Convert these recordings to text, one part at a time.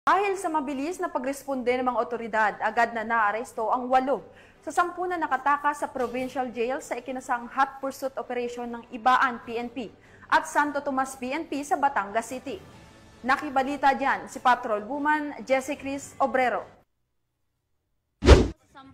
Dahil sa mabilis na pagresponde ng mga otoridad, agad na naaresto ang 8 sa 10 na nakatakas sa provincial jail sa ikinasang hot pursuit operation ng Ibaan PNP at Santo Tomas PNP sa Batangas City. Nakibalita dyan si Patrol Woman Jessie Cris Obrero. 10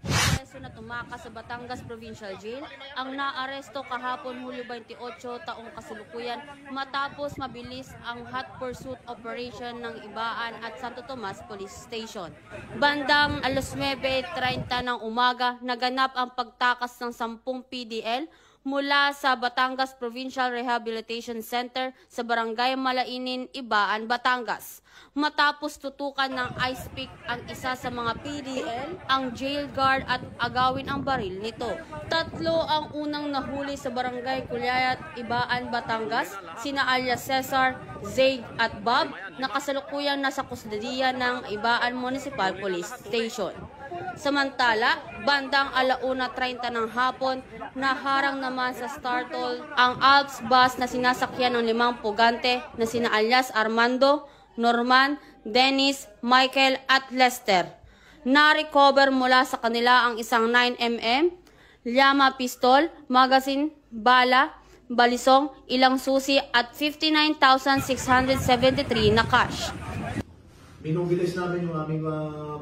preso na tumakas sa Batangas Provincial Jail ang naaresto kahapon Hulyo 28 taong kasalukuyan matapos mabilis ang hot pursuit operation ng Ibaan at Santo Tomas Police Station. Bandang alas 9:30 ng umaga, naganap ang pagtakas ng 10 PDL mula sa Batangas Provincial Rehabilitation Center sa Barangay Malainin, Ibaan, Batangas. Matapos tutukan ng ice pick ang isa sa mga PDL, ang jail guard at agawin ang baril nito. 3 ang unang nahuli sa Barangay Kulayat, Ibaan, Batangas, sina alias Cesar, Zaid at Bob, na kasalukuyang nasa kustodiya ng Ibaan Municipal Police Station. Samantala, bandang 1:30 ng hapon, naharang naman sa Startol ang Alps bus na sinasakyan ng 5 pugante na sina alias Armando, Norman, Dennis, Michael at Lester. Na-recover mula sa kanila ang isang 9mm, llama pistol, magazine, bala, balisong, ilang susi at 59,673 na cash. Binubilis namin yung aming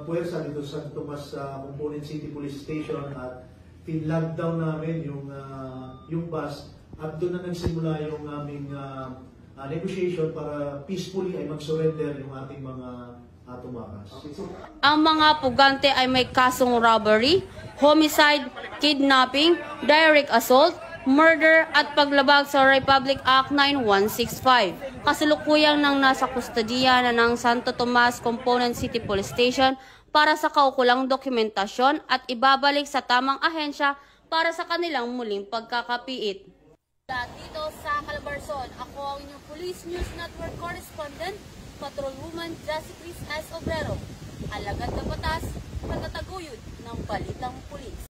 puwersa dito sa Santo Tomas Component City Police Station at tin-lockdown namin yung bus at doon na nagsimula yung aming negotiation para peacefully ay mag-surrender yung ating mga tumakas. Ang mga pugante ay may kasong robbery, homicide, kidnapping, direct assault, murder at paglabag sa Republic Act 9165. Kasalukuyang nang nasa kustodiya na ng Santo Tomas Component City Police Station para sa kaukulang dokumentasyon at ibabalik sa tamang ahensya para sa kanilang muling pagkakapiit. Dito sa Calabarzon, ako ang inyong Police News Network Correspondent, Patrol Woman Jessie Cris Obrero. Alagad na batas, tagataguyod ng balitang pulis.